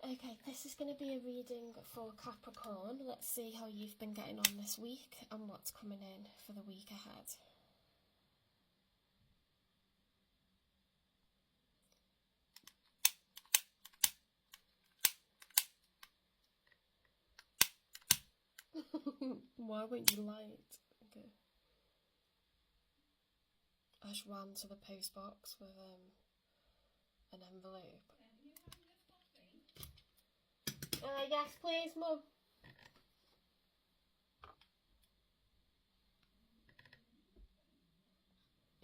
Okay, this is going to be a reading for Capricorn. Let's see how you've been getting on this week and what's coming in for the week ahead. Why won't you light? Okay. I just ran to the post box with an envelope. Yes, please, Mum.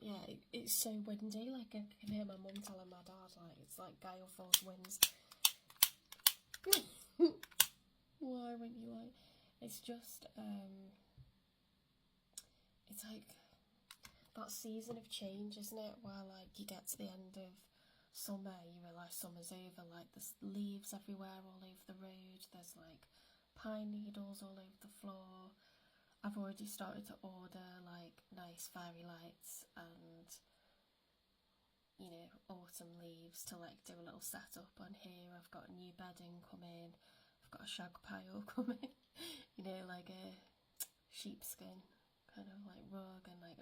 Yeah, it's so windy. Like I can hear my mum telling my dad, like it's like gale force winds. Why won't you like? It's just it's like that season of change, isn't it? Where like you get to the end of summer, you realise summer's over. Like there's leaves everywhere, all over the road. There's like pine needles all over the floor. I've already started to order like nice fairy lights and, you know, autumn leaves to like do a little setup on here. I've got new bedding coming. I've got a shag pile coming. You know, like a sheepskin kind of like rug, and like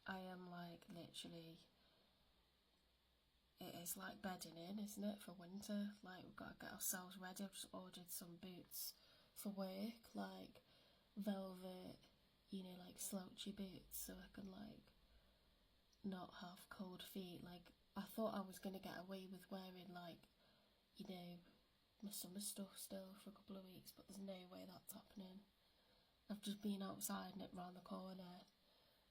I am like literally, it is like bedding in, isn't it, for winter? Like we've got to get ourselves ready. I've just ordered some boots for work, like velvet, you know, like slouchy boots, so I can like not have cold feet. Like I thought I was gonna get away with wearing like, you know, my summer stuff still for a couple of weeks, but there's no way that's happening. I've just been outside and it round the corner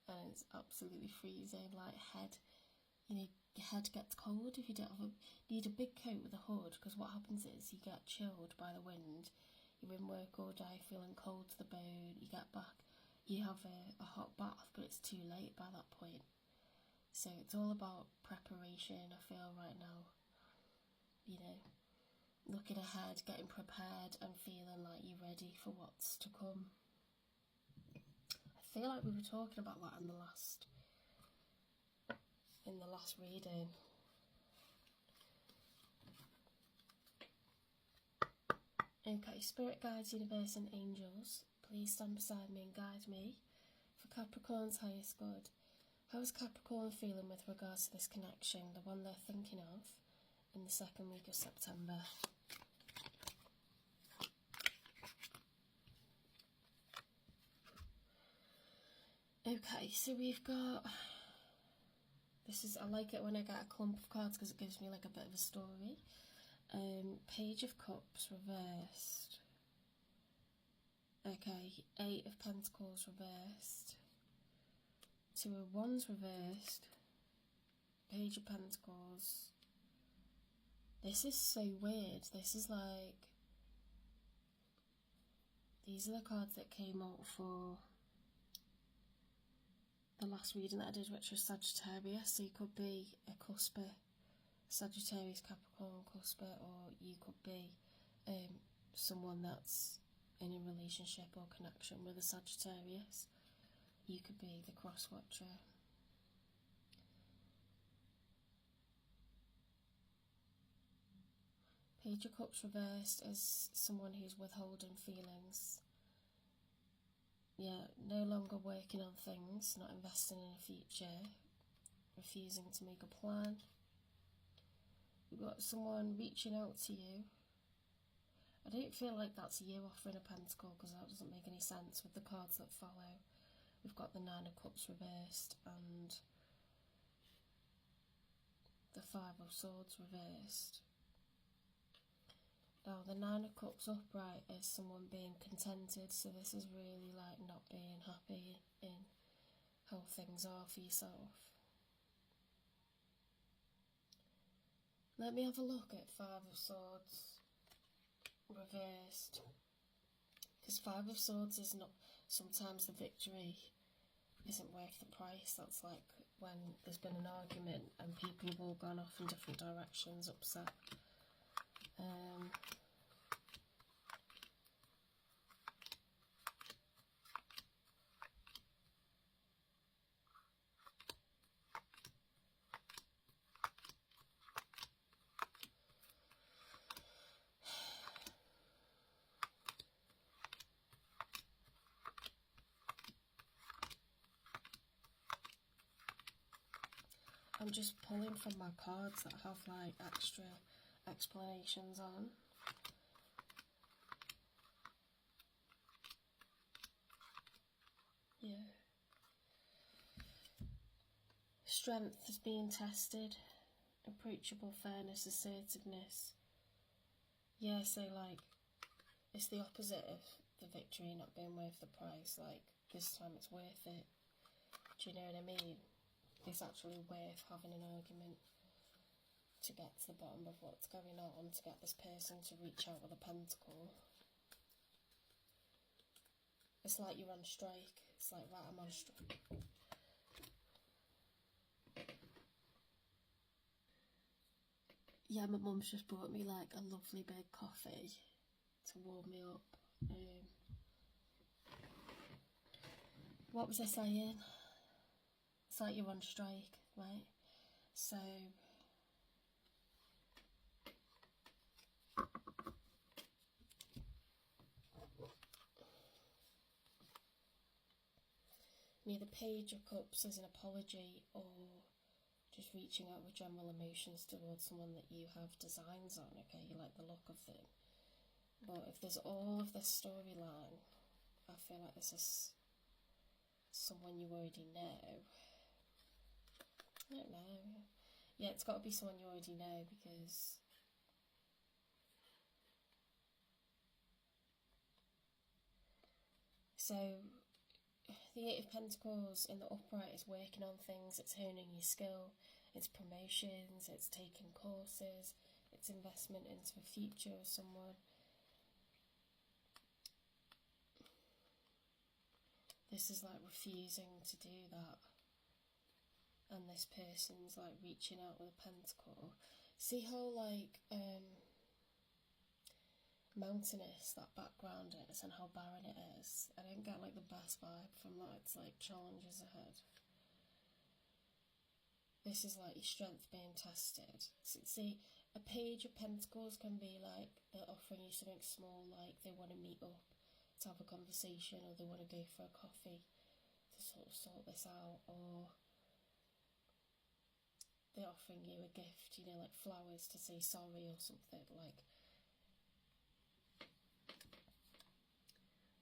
and it's absolutely freezing. Like you know, your head gets cold if you don't need a big coat with a hood, because what happens is you get chilled by the wind. You're in work all day feeling cold to the bone. You get back, you have a hot bath, but it's too late by that point. So it's all about preparation, I feel, right now. You know, looking ahead, getting prepared and feeling like you're ready for what's to come. I feel like we were talking about that in the last reading. Okay, spirit guides, universe and angels, please stand beside me and guide me for Capricorn's highest good. How is Capricorn feeling with regards to this connection, the one they're thinking of, in the second week of September? Okay, so we've got, I like it when I get a clump of cards because it gives me like a bit of a story. Page of Cups reversed. Okay, 8 of Pentacles reversed. 2 of Wands reversed. Page of Pentacles. This is so weird. This is like, these are the cards that came out for the last reading that I did, which was Sagittarius. So you could be a cusper, Sagittarius, Capricorn cusper, or you could be someone that's in a relationship or connection with a Sagittarius. You could be the cross watcher. Page of Cups reversed is someone who's withholding feelings. Yeah, no longer working on things, not investing in a future, refusing to make a plan. We've got someone reaching out to you. I don't feel like that's you offering a pentacle, because that doesn't make any sense with the cards that follow. We've got the 9 of Cups reversed and the 5 of Swords reversed. Now the 9 of Cups upright is someone being contented, so this is really like not being happy in how things are for yourself. Let me have a look at 5 of Swords reversed, because 5 of Swords is not, sometimes the victory isn't worth the price. That's like when there's been an argument and people have all gone off in different directions, upset. just pulling from my cards that have like extra explanations on. Yeah. Strength is being tested. Approachable fairness, assertiveness. Yeah, so like, it's the opposite of the victory not being worth the price. Like, this time it's worth it. Do you know what I mean? It's actually worth having an argument to get to the bottom of what's going on, to get this person to reach out with a pentacle. It's like you're on strike. It's like, right, I'm on strike. Yeah, my mum's just bought me like a lovely big coffee to warm me up. What was I saying? It's like you're on strike, right? So neither Page of Cups as an apology or just reaching out with general emotions towards someone that you have designs on, okay? You like the look of them. But if there's all of this storyline, I feel like this is someone you already know. I don't know. Yeah, it's got to be someone you already know, because so the Eight of Pentacles in the upright is working on things, it's honing your skill, it's promotions, it's taking courses, it's investment into the future of someone. This is like refusing to do that, and this person's like reaching out with a pentacle. See how like mountainous that background is and how barren it is? I don't get like the best vibe from that. It's like challenges ahead. This is like your strength being tested. See, a Page of Pentacles can be like they're offering you something small, like they want to meet up to have a conversation, or they want to go for a coffee to sort of sort this out, or they're offering you a gift, you know, like flowers to say sorry or something, like,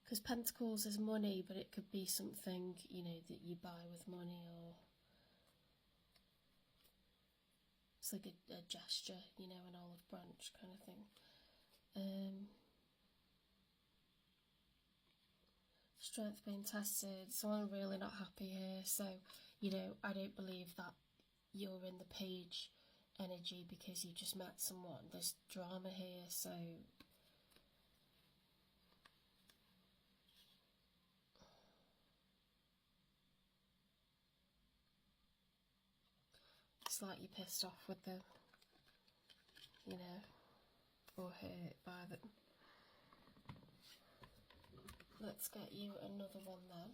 because Pentacles is money, but it could be something, you know, that you buy with money, or it's like a gesture, you know, an olive branch kind of thing. Strength being tested, someone really not happy here. So, you know, I don't believe that you're in the Page energy because you just met someone. There's drama here, so it's like you're pissed off with them, you know, or hurt by them. Let's get you another one then.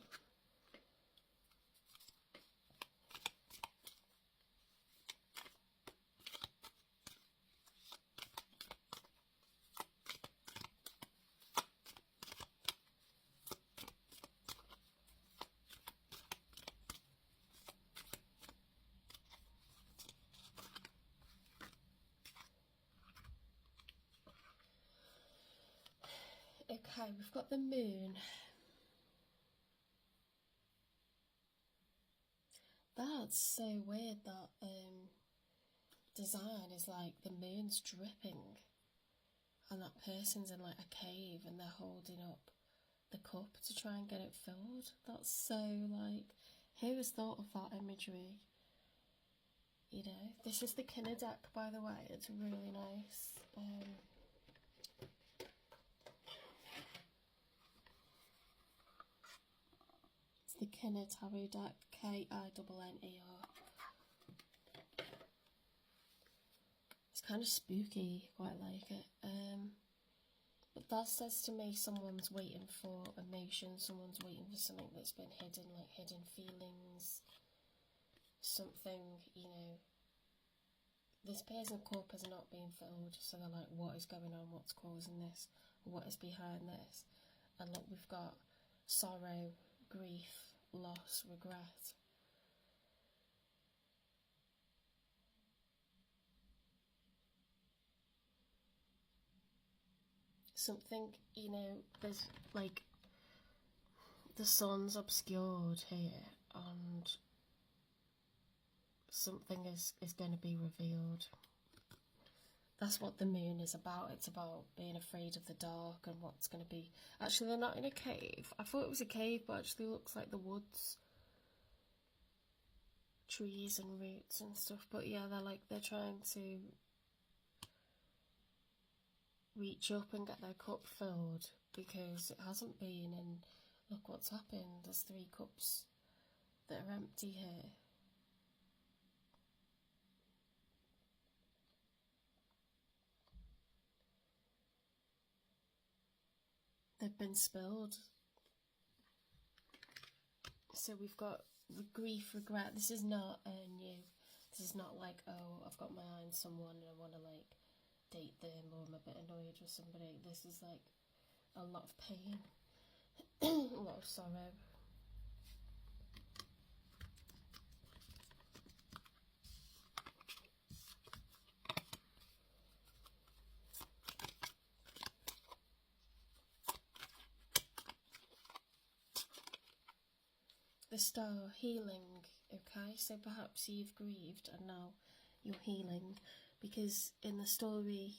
Okay, we've got the Moon. That's so weird that design is like the moon's dripping and that person's in like a cave and they're holding up the cup to try and get it filled. That's so like, who has thought of that imagery? You know, this is the Kinner deck, by the way. It's really nice. It's the Kinner Tarot deck, Kinner. It's kind of spooky, quite like it. But that says to me someone's waiting for emotion, someone's waiting for something that's been hidden, like hidden feelings, something, you know. This Page of Cup has not been filled, so they're like, what is going on, what's causing this, what is behind this? And look, we've got sorrow, grief, loss, regret. something, you know, there's like the sun's obscured here and something is going to be revealed. That's what the moon is about. It's about being afraid of the dark and what's going to be. Actually, they're not in a cave. I thought it was a cave, but actually it looks like the woods. Trees and roots and stuff. But yeah, they're trying to reach up and get their cup filled because it hasn't been, and look what's happened. There's 3 cups that are empty here. They've been spilled. So we've got grief, regret. This is not new. This is not like, oh, I've got my eye on someone and I want to like date them, or I'm a bit annoyed with somebody. This is like a lot of pain, a lot of sorrow. The star, healing, okay? So perhaps you've grieved and now you're healing, because in the story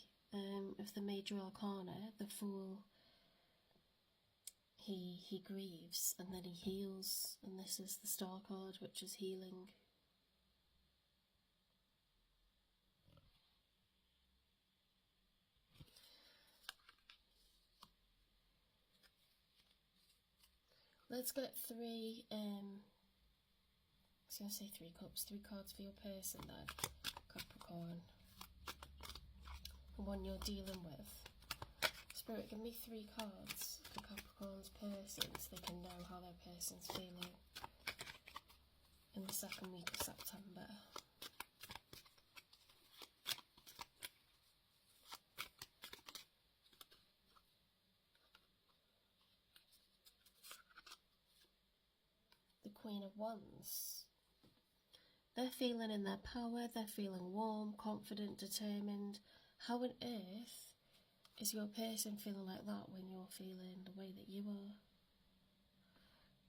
of the major arcana, the Fool, he grieves and then he heals, and this is the star card, which is healing. Let's get 3, I was going to say 3 cups, 3 cards for your person then, Capricorn. The one you're dealing with. Spirit, give me 3 cards for Capricorn's person so they can know how their person's feeling in the 2nd week of September. The Queen of Wands. They're feeling in their power, they're feeling warm, confident, determined. How on earth is your person feeling like that when you're feeling the way that you are?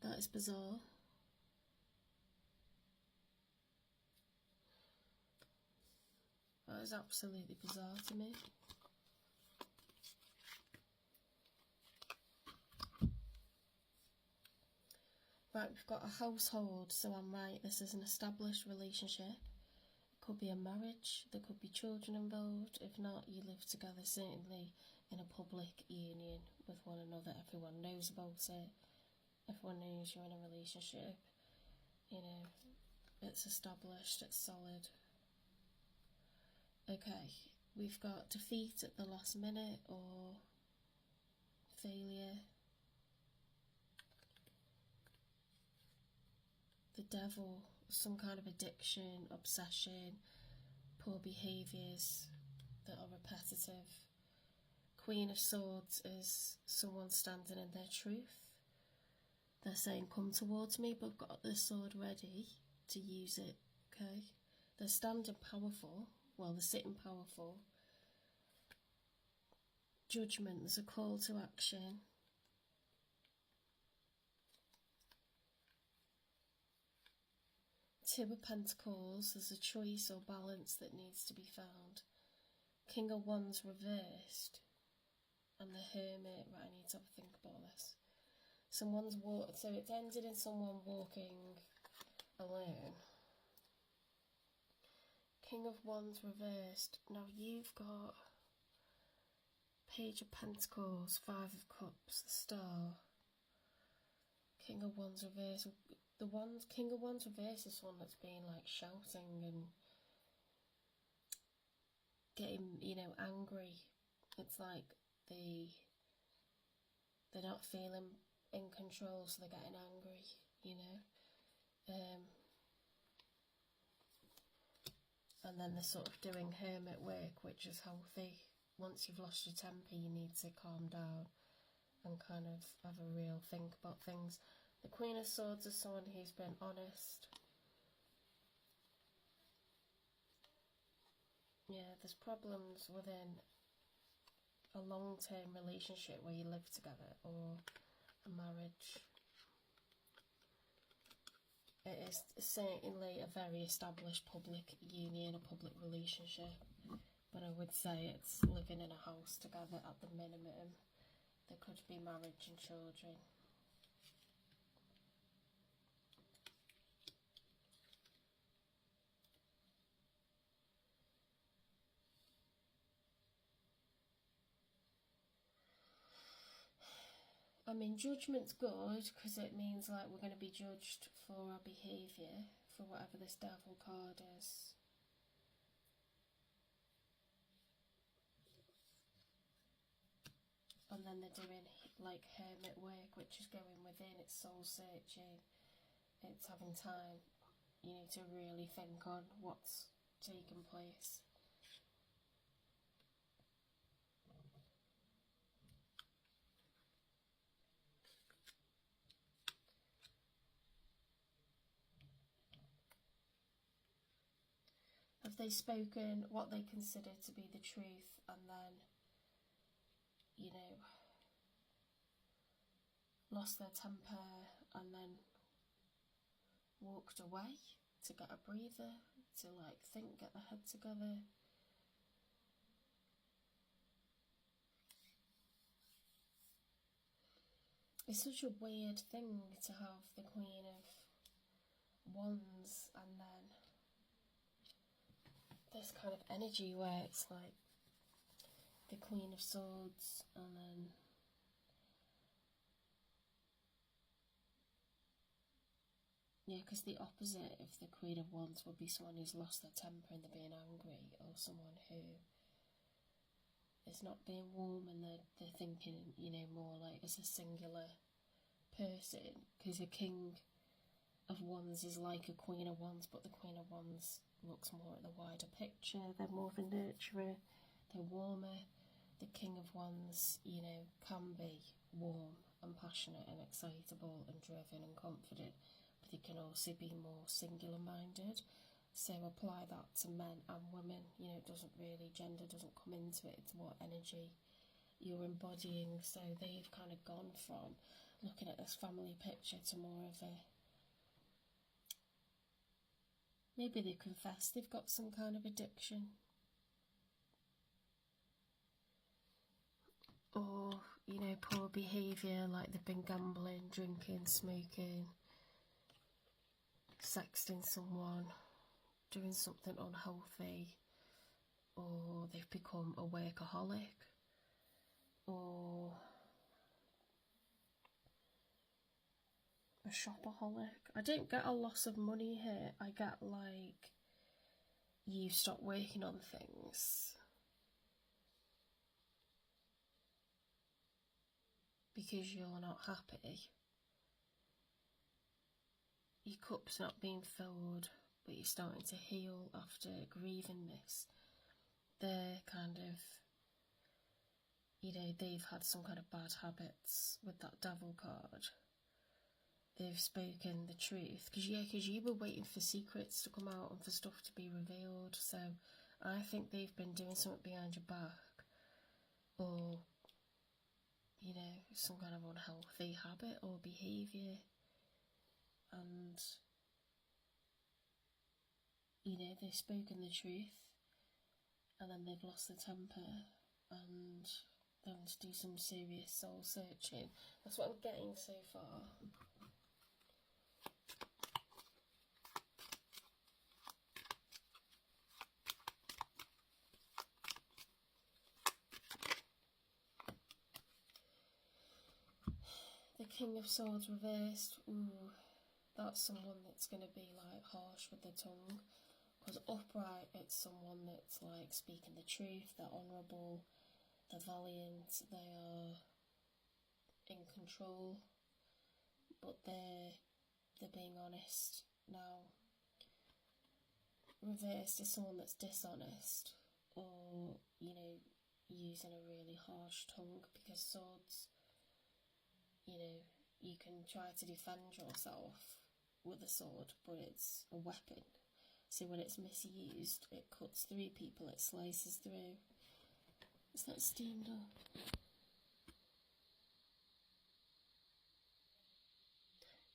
That is bizarre. That is absolutely bizarre to me. Right, we've got a household, so I'm right, this is an established relationship. It could be a marriage, there could be children involved. If not, you live together, certainly in a public union with one another. Everyone knows about it. Everyone knows you're in a relationship. You know, it's established, it's solid. Okay, we've got defeat at the last minute or failure. The Devil, some kind of addiction, obsession, poor behaviours that are repetitive. Queen of Swords is someone standing in their truth. They're saying, come towards me, but I've got this sword ready to use it, okay? They're standing powerful, well, they're sitting powerful. Judgment, there's a call to action. Two of Pentacles, there's a choice or balance that needs to be found. King of Wands reversed. And the Hermit, right, I need to have a think about this. Someone's so it's ended in someone walking alone. King of Wands reversed. Now you've got Page of Pentacles, 5 of Cups, the Star. King of Wands reversed. King of Wands reversed is one that's been like shouting and getting, you know, angry. It's like they're not feeling in control, so they're getting angry, you know. And then they're sort of doing hermit work, which is healthy. Once you've lost your temper, you need to calm down and kind of have a real think about things. The Queen of Swords is someone who's been honest. Yeah, there's problems within a long-term relationship where you live together, or a marriage. It is certainly a very established public union, a public relationship, but I would say it's living in a house together at the minimum. There could be marriage and children. I mean, judgment's good because it means like we're going to be judged for our behaviour, for whatever this devil card is. And then they're doing like hermit work, which is going within, it's soul searching, it's having time, you know, to really think on what's taken place. Have they spoken what they consider to be the truth, and then, you know, lost their temper and then walked away to get a breather, to like think, get their head together? It's such a weird thing to have the Queen of Wands and then this kind of energy where it's like the Queen of Swords, and then yeah, because the opposite of the Queen of Wands would be someone who's lost their temper and they're being angry, or someone who is not being warm and they're thinking, you know, more like as a singular person, because a King of Wands is like a Queen of Wands, but the Queen of Wands looks more at the wider picture. They're more of a nurturer, they're warmer. The King of Wands, you know, can be warm and passionate and excitable and driven and confident, but he can also be more singular minded. So apply that to men and women, you know, it doesn't really, gender doesn't come into it, it's what energy you're embodying. So they've kind of gone from looking at this family picture to more of a, maybe they confess they've got some kind of addiction, or, you know, poor behaviour, like they've been gambling, drinking, smoking, sexting someone, doing something unhealthy, or they've become a workaholic, or a shopaholic. I don't get a loss of money here, I get like you stop working on things because you're not happy. Your cup's not being filled, but you're starting to heal after grieving this. They're kind of, you know, they've had some kind of bad habits with that devil card. They've spoken the truth, because you were waiting for secrets to come out and for stuff to be revealed. So I think they've been doing something behind your back, or, you know, some kind of unhealthy habit or behaviour, and, you know, they've spoken the truth and then they've lost their temper and they're having to do some serious soul searching. That's what I'm getting so far. The King of Swords reversed, ooh, that's someone that's going to be like harsh with their tongue, because upright it's someone that's like speaking the truth, they're honourable, they're valiant, they are in control, but they're being honest. Now, reversed is someone that's dishonest, or, you know, using a really harsh tongue, because swords, you know, you can try to defend yourself with a sword, but it's a weapon. So when it's misused, it cuts through people, it slices through. It's not steamed up.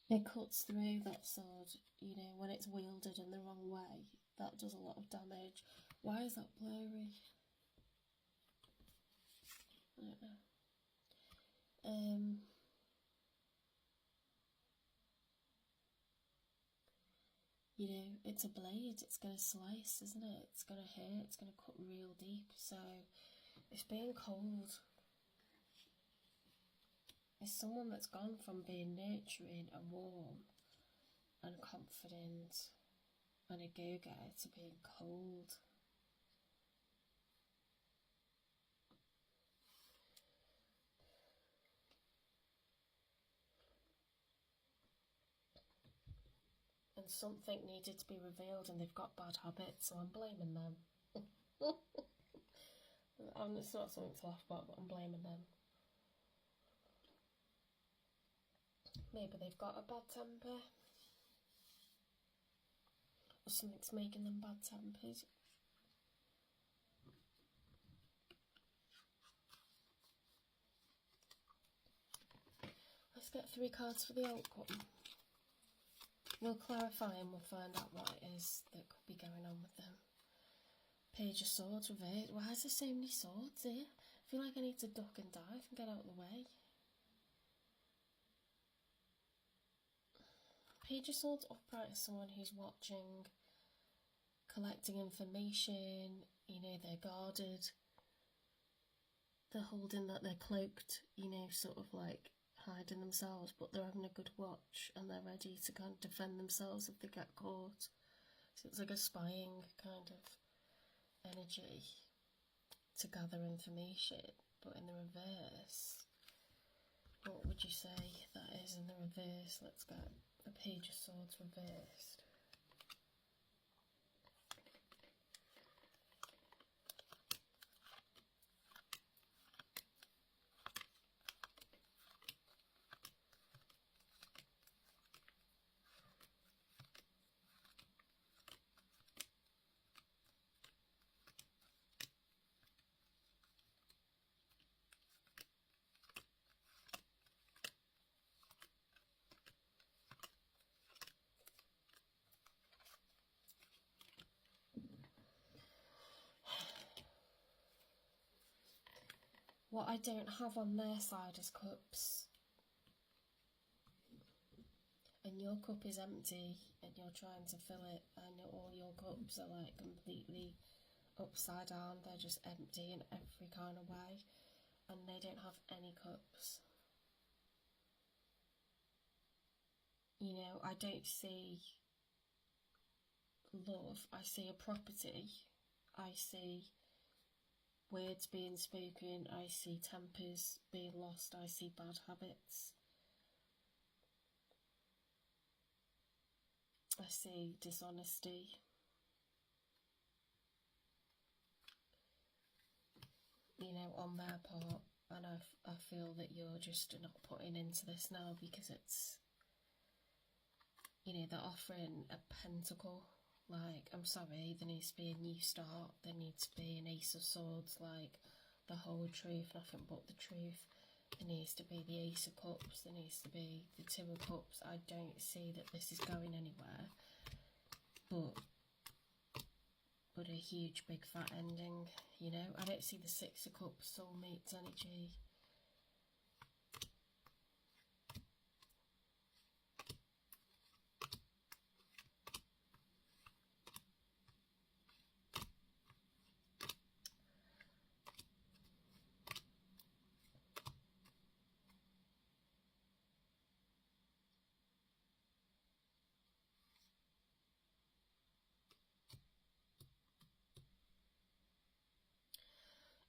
It cuts through that sword, you know, when it's wielded in the wrong way. That does a lot of damage. Why is that blurry? I don't know. You know, it's a blade, it's going to slice, isn't it? It's going to hurt, it's going to cut real deep. So it's being cold. It's someone that's gone from being nurturing and warm and confident and a go-getter to being cold. And something needed to be revealed and they've got bad habits, so I'm blaming them. It's not something to laugh about, but I'm blaming them. Maybe they've got a bad temper. Or something's making them bad tempered. Let's get 3 cards for the outcome. We'll clarify and we'll find out what it is that could be going on with them. Page of Swords reversed. Why is there so many swords here? I feel like I need to duck and dive and get out of the way. Page of Swords upright is someone who's watching, collecting information, you know, they're guarded. They're holding that they're cloaked, you know, sort of like hiding themselves, but they're having a good watch and they're ready to kind of defend themselves if they get caught. So it's like a spying kind of energy to gather information, but in the reverse, what would you say that is in the reverse? Let's get the Page of Swords reversed. What I don't have on their side is cups. And your cup is empty and you're trying to fill it, and all your cups are like completely upside down. They're just empty in every kind of way, and they don't have any cups. You know, I don't see love. I see a property. I see words being spoken. I see tempers being lost. I see bad habits. I see dishonesty. You know, on their part. And I feel that you're just not putting into this now because it's, you know, they're offering a pentacle. Like, I'm sorry, there needs to be a new start. There needs to be an Ace of Swords, like the whole truth, nothing but the truth. There needs to be the Ace of Cups. There needs to be the Two of Cups. I don't see that this is going anywhere. But a huge big fat ending, you know. I don't see the Six of Cups, soulmates energy.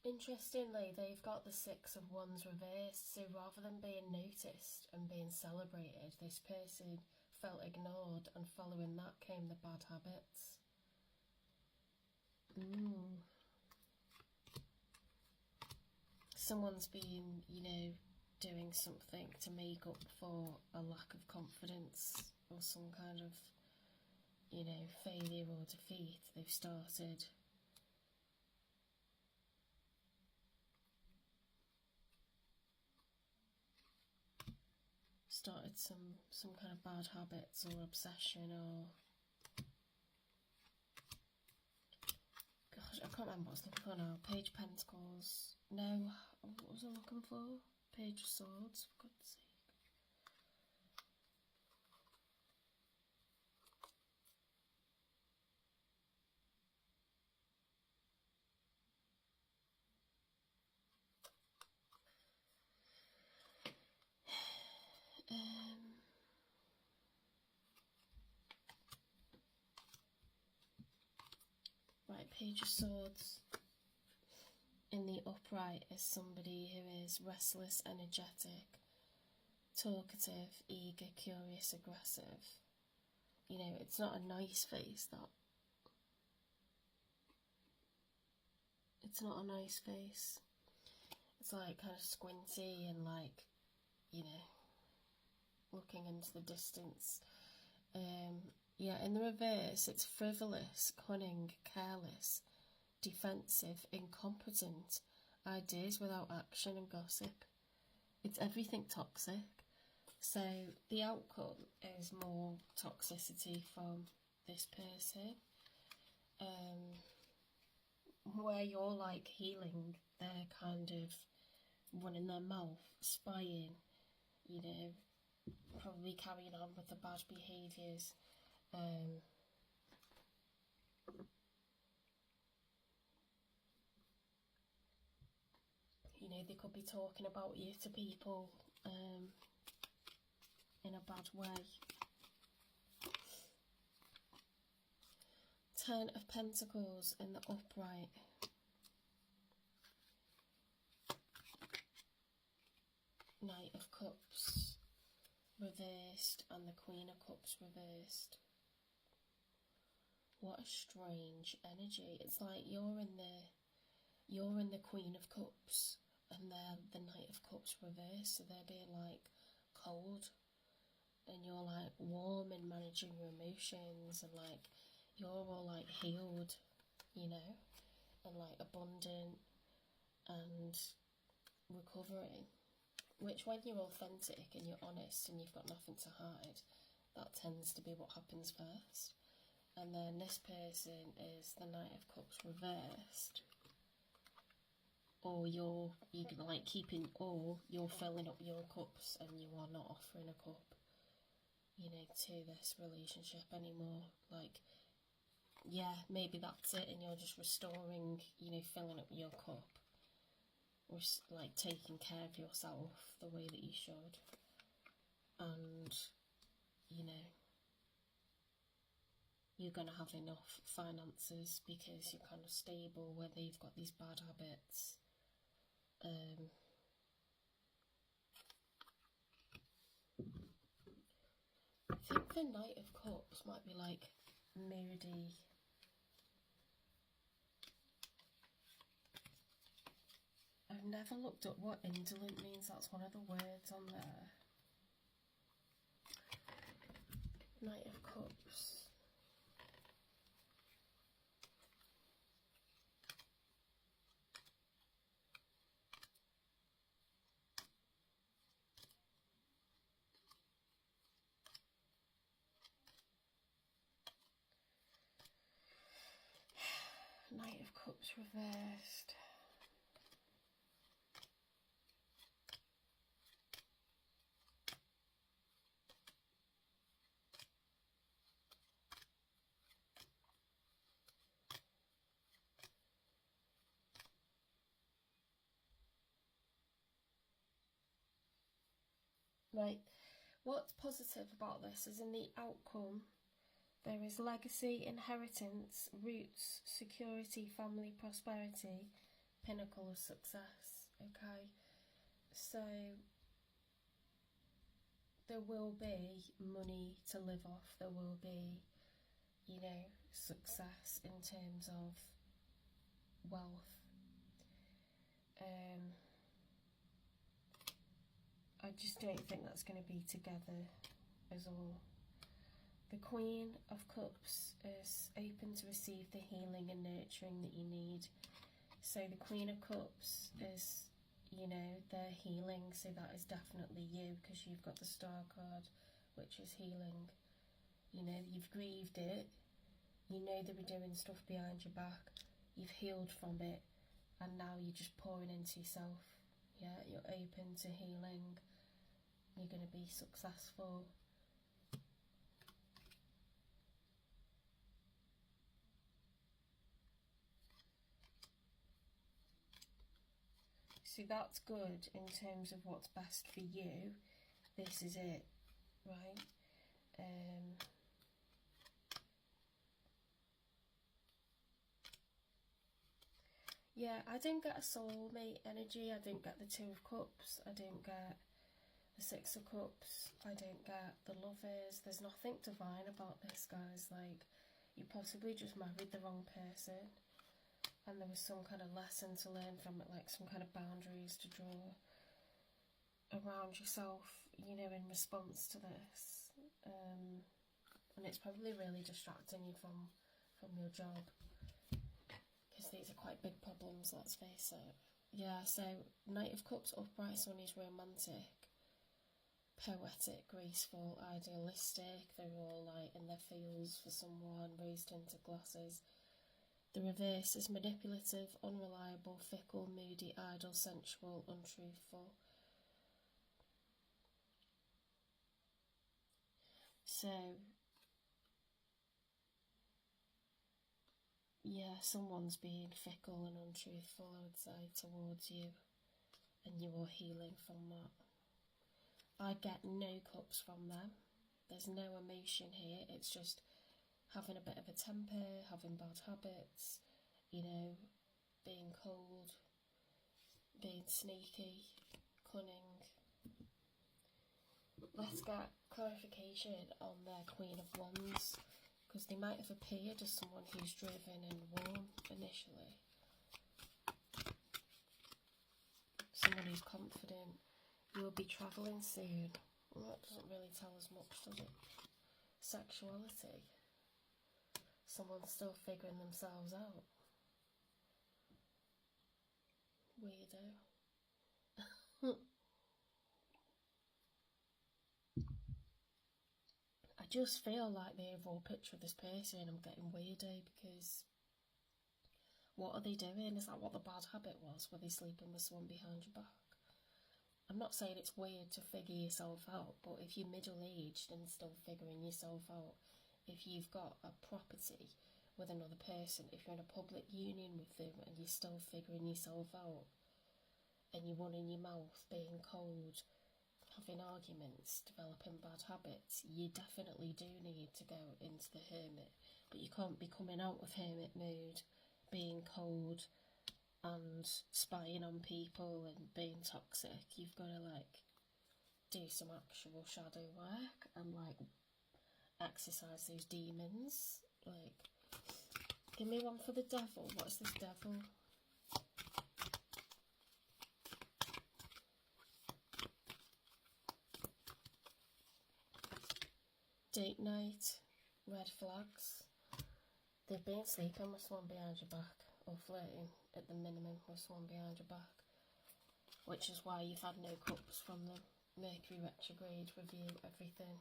Interestingly, they've got the Six of Wands reversed, so rather than being noticed and being celebrated, this person felt ignored, and following that came the bad habits. Ooh. Someone's been, you know, doing something to make up for a lack of confidence or some kind of, you know, failure or defeat. They've started started some kind of bad habits or obsession, or gosh, I can't remember what I was looking for now. Page of Pentacles. No, what was I looking for? Page of Swords, for God's sake. Right, Page of Swords in the upright is somebody who is restless, energetic, talkative, eager, curious, aggressive. You know, it's not a nice face, that. It's not a nice face. It's like kind of squinty and like, you know, looking into the distance. Yeah, in the reverse, it's frivolous, cunning, careless, defensive, incompetent, ideas without action, and gossip. It's everything toxic. So the outcome is more toxicity from this person, where you're like healing, they're kind of running their mouth, spying, you know, probably carrying on with the bad behaviours. You know, they could be talking about you to people in a bad way. Ten of Pentacles in the upright. Knight of Cups reversed and the Queen of Cups reversed. What a strange energy. It's like you're in the Queen of Cups and they're the Knight of Cups reversed, so they're being like cold and you're like warm and managing your emotions, and like you're all like healed, you know, and like abundant and recovering. Which, when you're authentic and you're honest and you've got nothing to hide, that tends to be what happens first. And then this person is the Knight of Cups reversed. Or you're like keeping, or you're filling up your cups and you are not offering a cup, you know, to this relationship anymore. Like, yeah, maybe that's it, and you're just restoring, you know, filling up your cup. Or like taking care of yourself the way that you should. And, you know, you're going to have enough finances because you're kind of stable, whether you've got these bad habits. I think the Knight of Cups might be like moody. I've never looked up what indolent means. That's one of the words on there. Knight of Cups. Knight of Cups reversed. Right, what's positive about this is in the outcome there is legacy, inheritance, roots, security, family, prosperity, pinnacle of success. Okay, so there will be money to live off, there will be, you know, success in terms of wealth. I just don't think that's going to be together as all. The Queen of Cups is open to receive the healing and nurturing that you need. So the Queen of Cups is, you know, they're healing, so that is definitely you, because you've got the Star card, which is healing. You know, you've grieved it, you know they were doing stuff behind your back, you've healed from it, and now you're just pouring into yourself. Yeah, you're open to healing, you're going to be successful. So that's good in terms of what's best for you. This is it, right? Yeah, I didn't get a soulmate energy. I didn't get the Two of Cups. I didn't get the Six of Cups. I didn't get the Lovers. There's nothing divine about this, guys. Like, you possibly just married the wrong person, and there was some kind of lesson to learn from it, like some kind of boundaries to draw around yourself, you know, in response to this. And it's probably really distracting you from your job, because these are quite big problems, let's face it. Yeah, so Knight of Cups upright, Sun is romantic, poetic, graceful, idealistic. They're all like in their feels for someone, rose-tinted glasses. The reverse is manipulative, unreliable, fickle, moody, idle, sensual, untruthful. So, yeah, someone's being fickle and untruthful, I would say, towards you, and you are healing from that. I get no cups from them. There's no emotion here. It's just having a bit of a temper, having bad habits, you know, being cold, being sneaky, cunning. Let's get clarification on their Queen of Wands, because they might have appeared as someone who's driven and warm initially. Someone who's confident. You'll be travelling soon. Well, that doesn't really tell us much, does it? Sexuality. Someone's still figuring themselves out. Weirdo. I just feel like the overall picture of this person, I'm getting weirdo, because what are they doing? Is that what the bad habit was? Were they sleeping with someone behind your back? I'm not saying it's weird to figure yourself out, but if you're middle-aged and still figuring yourself out, if you've got a property with another person, if you're in a public union with them and you're still figuring yourself out, and you're running your mouth, being cold, having arguments, developing bad habits, you definitely do need to go into the hermit. But you can't be coming out of hermit mode, being cold and spying on people and being toxic. You've got to like do some actual shadow work and like exercise those demons. Like, give me one for the devil. What's this devil? Date night, red flags. They've been sleeping with someone behind your back, or flirting at the minimum with someone behind your back, which is why you've had no cups from them. Mercury retrograde, review everything.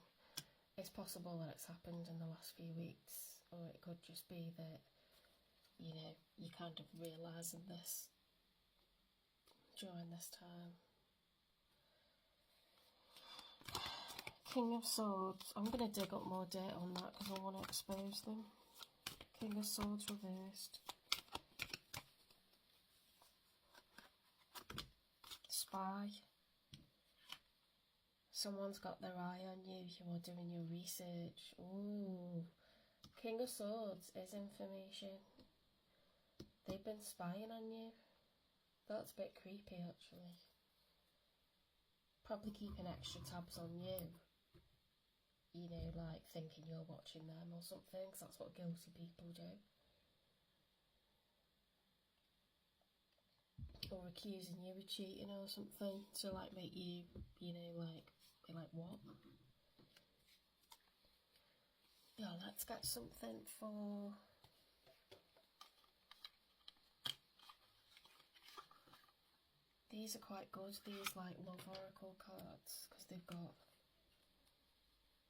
It's possible that it's happened in the last few weeks, or it could just be that, you know, you're kind of realising this during this time. King of Swords. I'm going to dig up more dirt on that because I want to expose them. King of Swords reversed. Spy. Someone's got their eye on you. You are doing your research. Ooh. King of Swords is information. They've been spying on you. That's a bit creepy, actually. Probably keeping extra tabs on you. You know, like thinking you're watching them or something, because that's what guilty people do. Or accusing you of cheating or something, to like make you, you know, like, be like, what? Yeah, let's get something for These are quite good, these like love oracle cards, because they've got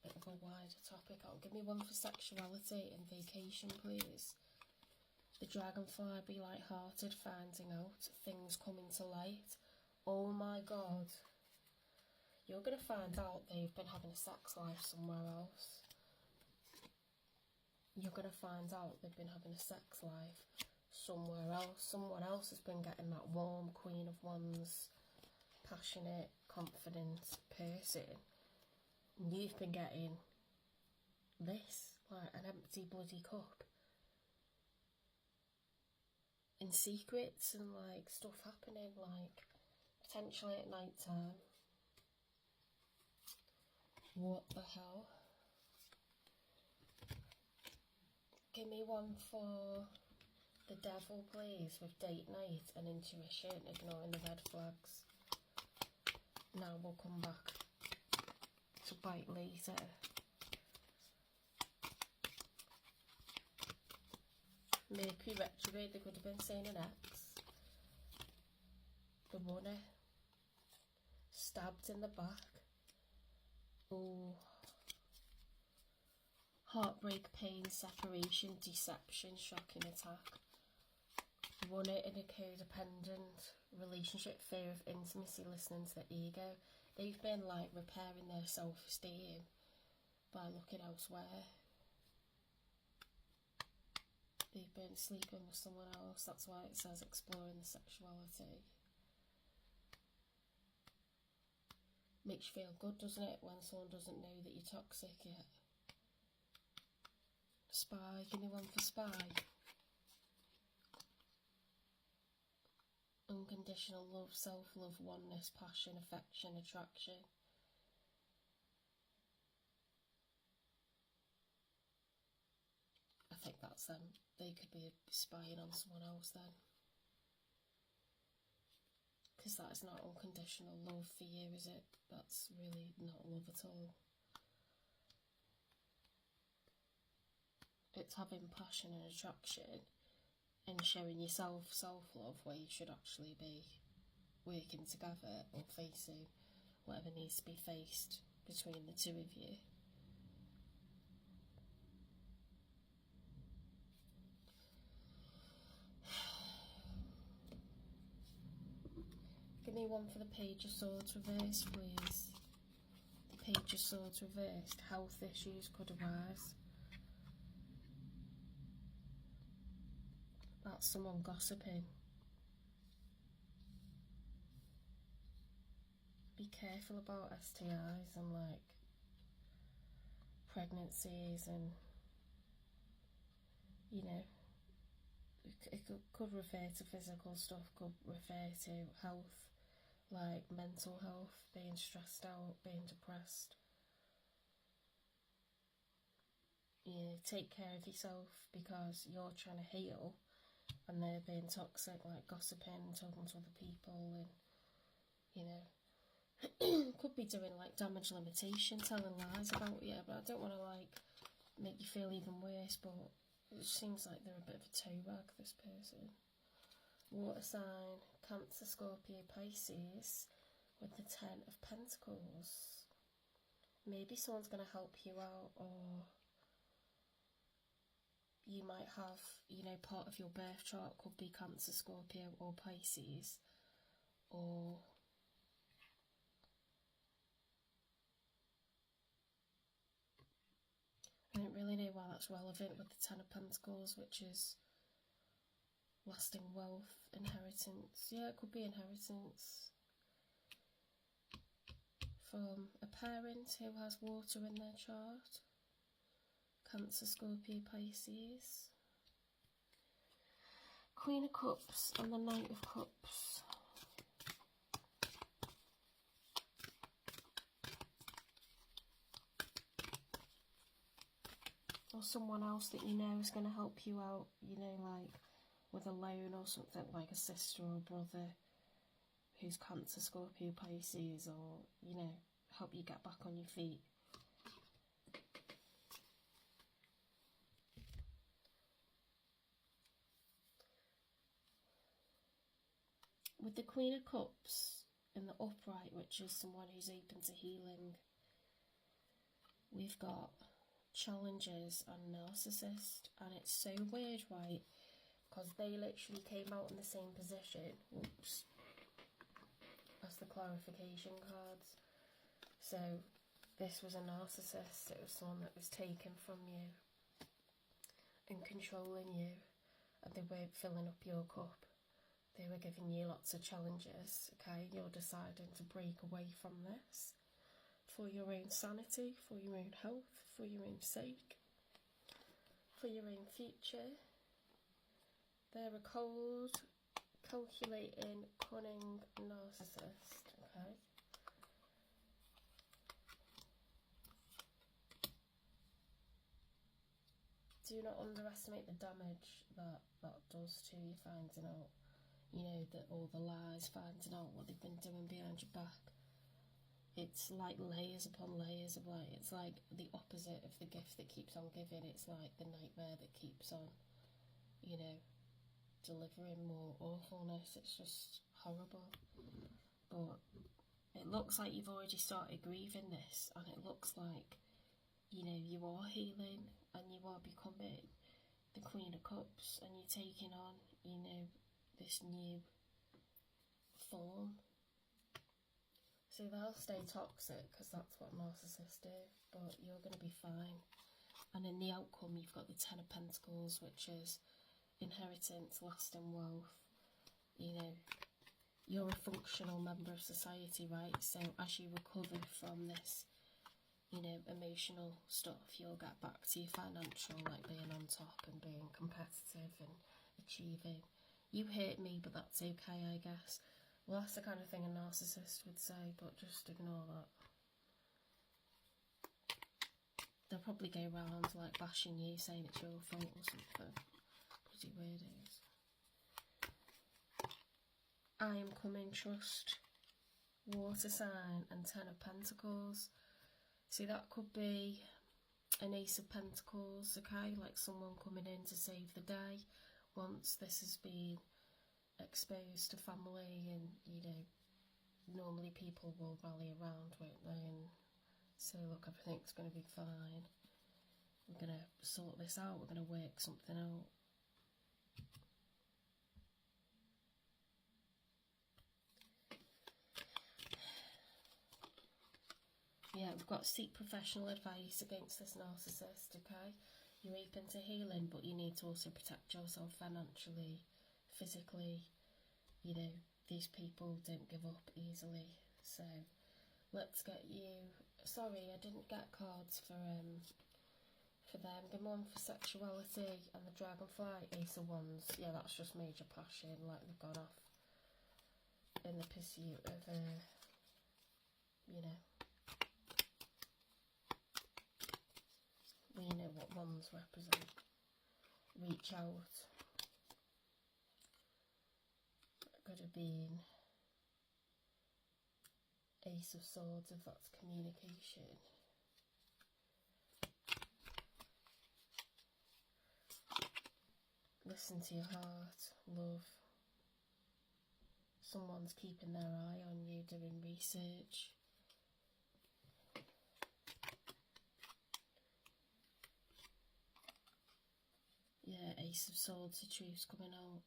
a bit of a wider topic on. Give me one for sexuality and vacation, please. The dragonfly, be light-hearted, finding out, things coming to light. Oh my god. You're going to find out they've been having a sex life somewhere else. You're going to find out they've been having a sex life somewhere else. Someone else has been getting that warm Queen of Wands, passionate, confident person. And you've been getting this, like an empty bloody cup. And secrets and like stuff happening, like potentially at night time. What the hell? Give me one for the devil, please, with date night and intuition, ignoring the red flags. Now we'll come back to bite later. Mercury retrograde, they could have been saying an ex. The runner. Stabbed in the back. Oh. Heartbreak, pain, separation, deception, shocking attack. Runner in a codependent relationship, fear of intimacy, listening to the ego. They've been like repairing their self-esteem by looking elsewhere. They've been sleeping with someone else, that's why it says exploring the sexuality. Makes you feel good, doesn't it, when someone doesn't know that you're toxic yet? Spy, give me one for spy. Unconditional love, self-love, oneness, passion, affection, attraction. I think that's them. They could be spying on someone else then. Because that is not unconditional love for you, is it? That's really not love at all. It's having passion and attraction and showing yourself self-love, where you should actually be working together or facing whatever needs to be faced between the two of you. Give me one for the Page of Swords reversed, please. The Page of Swords reversed. Health issues could arise. That's someone gossiping. Be careful about STIs and like pregnancies, and you know, it could refer to physical stuff, could refer to health, like mental health, being stressed out, being depressed. You know, take care of yourself, because you're trying to heal and they're being toxic, like gossiping, talking to other people, and you know, could be doing like damage limitation, telling lies about you. But I don't want to like make you feel even worse, but it seems like they're a bit of a toe rag, this person. Water sign, Cancer, Scorpio, Pisces, with the 10 of Pentacles. Maybe someone's going to help you out, or you might have, you know, part of your birth chart could be Cancer, Scorpio or Pisces, or I don't really know why that's relevant with the 10 of Pentacles, which is lasting wealth, inheritance. Yeah, it could be inheritance from a parent who has water in their chart. Cancer, Scorpio, Pisces. Queen of Cups and the Knight of Cups. Or someone else that you know is going to help you out, you know, like with a loan or something, like a sister or brother who's Cancer, Scorpio, Pisces, or, you know, help you get back on your feet. with the Queen of Cups in the upright, which is someone who's open to healing, we've got challenges and narcissist, and it's so weird, right? Because they literally came out in the same position, whoops, as the clarification cards. So this was a narcissist, it was someone that was taken from you and controlling you, and they weren't filling up your cup. They were giving you lots of challenges, okay? You're deciding to break away from this for your own sanity, for your own health, for your own sake, for your own future. They're a cold, calculating, cunning narcissist, okay? Do not underestimate the damage that does to you, finding out, you know, that all the lies, finding out what they've been doing behind your back. It's like layers upon layers of light. It's like the opposite of the gift that keeps on giving. It's like the nightmare that keeps on, you know, delivering more awfulness. It's just horrible. But it looks like you've already started grieving this, and it looks like, you know, you are healing and you are becoming the Queen of Cups, and you're taking on, you know, this new form. So they'll stay toxic because that's what narcissists do, but you're going to be fine. And in the outcome, you've got the Ten of Pentacles, which is inheritance, lasting wealth. You know, you're a functional member of society, right? So as you recover from this, you know, emotional stuff, you'll get back to your financial, like being on top and being competitive and achieving. You hurt me, but that's okay, I guess. Well, that's the kind of thing a narcissist would say, but just ignore that. They'll probably go around like bashing you, saying it's your fault or something. Bloody weirdos. I am coming, trust, water sign, and Ten of Pentacles. See, that could be an Ace of Pentacles, okay? Like someone coming in to save the day once this has been exposed to family, and, you know, normally people will rally around, won't they, and say, look, everything's going to be fine. We're going to sort this out. We're going to work something out. Yeah, we've got seek professional advice against this narcissist, okay? You're open to healing, but you need to also protect yourself financially, physically. You know, these people don't give up easily. So let's get you... Sorry, I didn't get cards for them. Give me one for sexuality and the dragonfly, Ace of Wands. Yeah, that's just major passion, like they've gone off in the pursuit of, you know... We know what wands represent. Reach out. Could have been Ace of Swords if that's communication. Listen to your heart, love. Someone's keeping their eye on you, doing research. Yeah, Ace of Swords, the truth's coming out.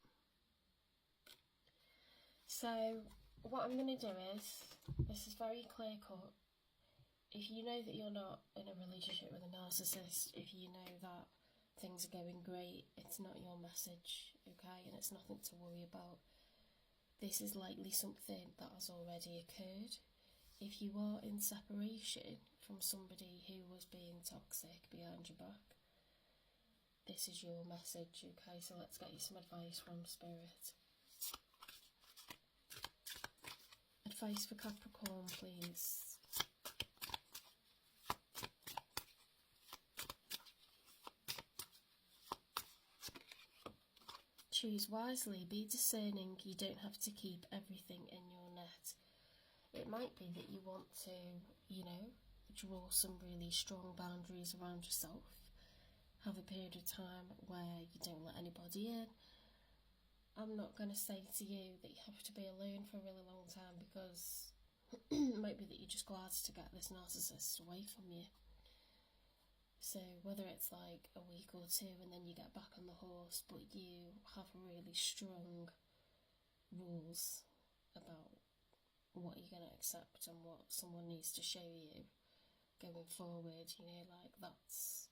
So, what I'm going to do is, this is very clear cut. If you know that you're not in a relationship with a narcissist, if you know that things are going great, it's not your message, okay? And it's nothing to worry about. This is likely something that has already occurred. If you are in separation from somebody who was being toxic behind your back, this is your message, okay? So let's get you some advice from Spirit. Advice for Capricorn, please. Choose wisely, be discerning. You don't have to keep everything in your net. It might be that you want to, you know, draw some really strong boundaries around yourself. Have a period of time where you don't let anybody in, I'm not going to say to you that you have to be alone for a really long time, because it might be that you're just glad to get this narcissist away from you. So whether it's like a week or two and then you get back on the horse, but you have really strong rules about what you're going to accept and what someone needs to show you going forward, you know, like that's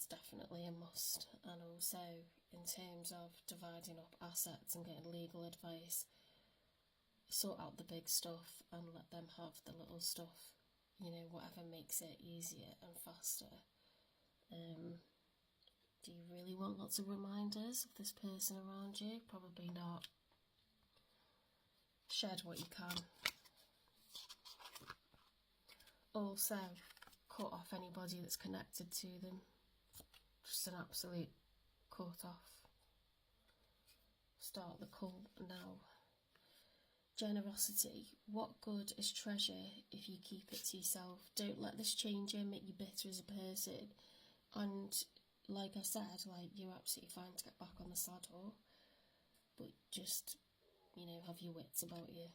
definitely a must. And also in terms of dividing up assets and getting legal advice, sort out the big stuff and let them have the little stuff, you know, whatever makes it easier and faster. Do you really want lots of reminders of this person around you? Probably not. Shed what you can. Also, cut off anybody that's connected to them. Just an absolute cut off. Start the cult now. Generosity. What good is treasure if you keep it to yourself? Don't let this change you, make you bitter as a person. And like I said, like, you're absolutely fine to get back on the saddle, but just, you know, have your wits about you.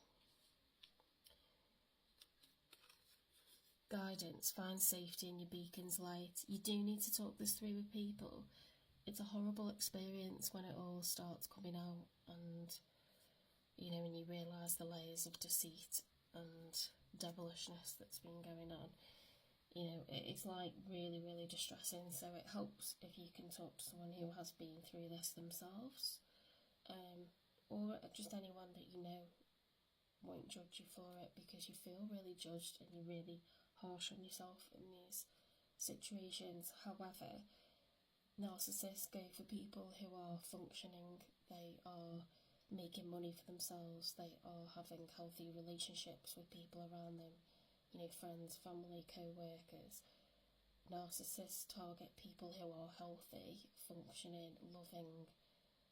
Guidance. Find safety in your beacon's light. You do need to talk this through with people. It's a horrible experience when it all starts coming out, and you know, when you realise the layers of deceit and devilishness that's been going on. You know, it's like really, really distressing. So it helps if you can talk to someone who has been through this themselves, or just anyone that you know won't judge you for it, because you feel really judged and you're really harsh on yourself in these situations. However, narcissists go for people who are functioning, they are making money for themselves, they are having healthy relationships with people around them, you know, friends, family, co-workers. Narcissists target people who are healthy, functioning, loving,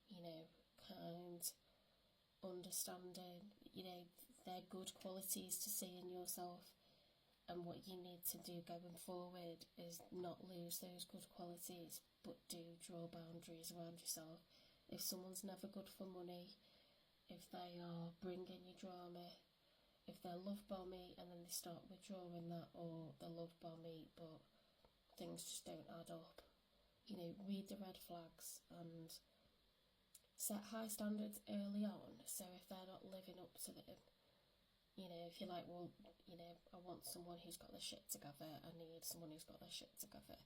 you know, kind, understanding. You know, they're good qualities to see in yourself, and what you need to do going forward is not lose those good qualities, but do draw boundaries around yourself. If someone's never good for money, if they are bringing you drama, if they're love bomby and then they start withdrawing that, or they're love bomby but things just don't add up, you know, read the red flags and set high standards early on. So if they're not living up to them, you know, if you're like, well, you know, I want someone who's got their shit together, I need someone who's got their shit together.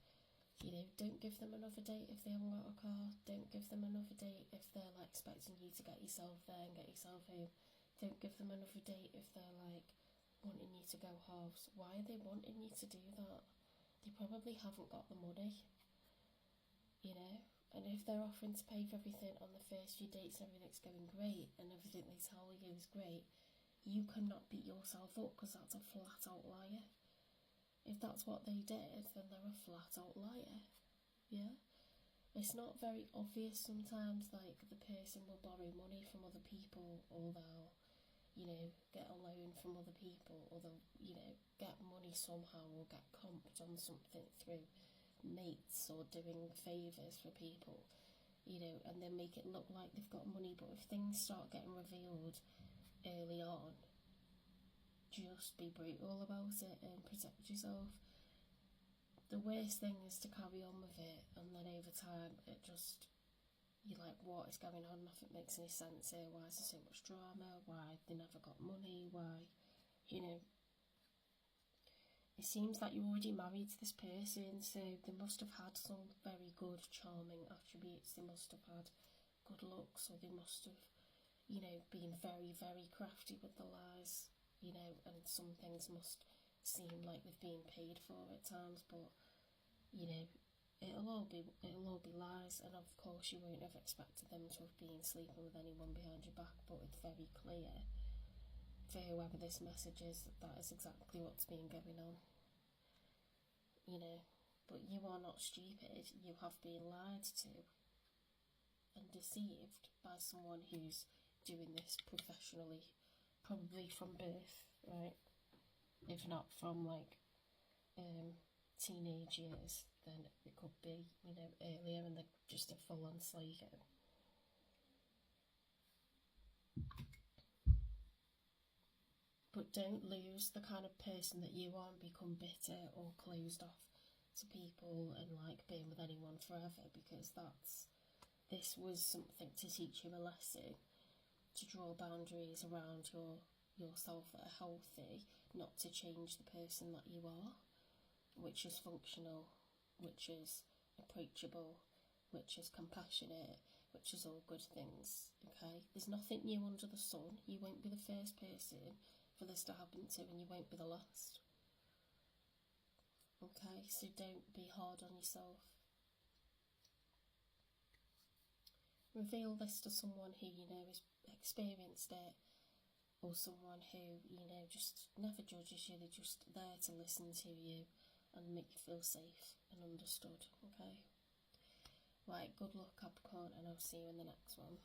You know, don't give them another date if they haven't got a car. Don't give them another date if they're like expecting you to get yourself there and get yourself home. Don't give them another date if they're like wanting you to go halves. Why are they wanting you to do that? They probably haven't got the money, you know. And if they're offering to pay for everything on the first few dates and everything's going great and everything they tell you is great, you cannot beat yourself up, because that's a flat out liar. If that's what they did, then they're a flat out liar. Yeah? It's not very obvious sometimes, like the person will borrow money from other people, or they'll, you know, get a loan from other people, or they'll, you know, get money somehow, or get comped on something through mates or doing favours for people, you know, and then make it look like they've got money. But if things start getting revealed early on, just be brutal about it and protect yourself. The worst thing is to carry on with it, and then over time it just, you're like, what is going on? Nothing makes any sense here. Why is there so much drama? Why they never got money? Why, you know, it seems like you're already married to this person, so they must have had some very good charming attributes. They must have had good looks, or they must have, you know, been very, very crafty with the lies, you know, and some things must seem like they've been paid for at times, but, you know, it'll all be lies. And of course you won't have expected them to have been sleeping with anyone behind your back, but it's very clear for whoever this message is that is exactly what's been going on, you know. But you are not stupid. You have been lied to and deceived by someone who's doing this professionally, probably from birth, right? If not from like teenage years, then it could be, you know, earlier, and they're just a full-on psycho. But don't lose the kind of person that you are and become bitter or closed off to people and like being with anyone forever, because this was something to teach you a lesson, to draw boundaries around yourself that are healthy, not to change the person that you are, which is functional, which is approachable, which is compassionate, which is all good things, okay? There's nothing new under the sun. You won't be the first person for this to happen to, and you won't be the last. Okay, so don't be hard on yourself. Reveal this to someone who you know has experienced it, or someone who you know just never judges you. They're just there to listen to you and make you feel safe and understood. Okay, right, good luck, Capricorn, and I'll see you in the next one.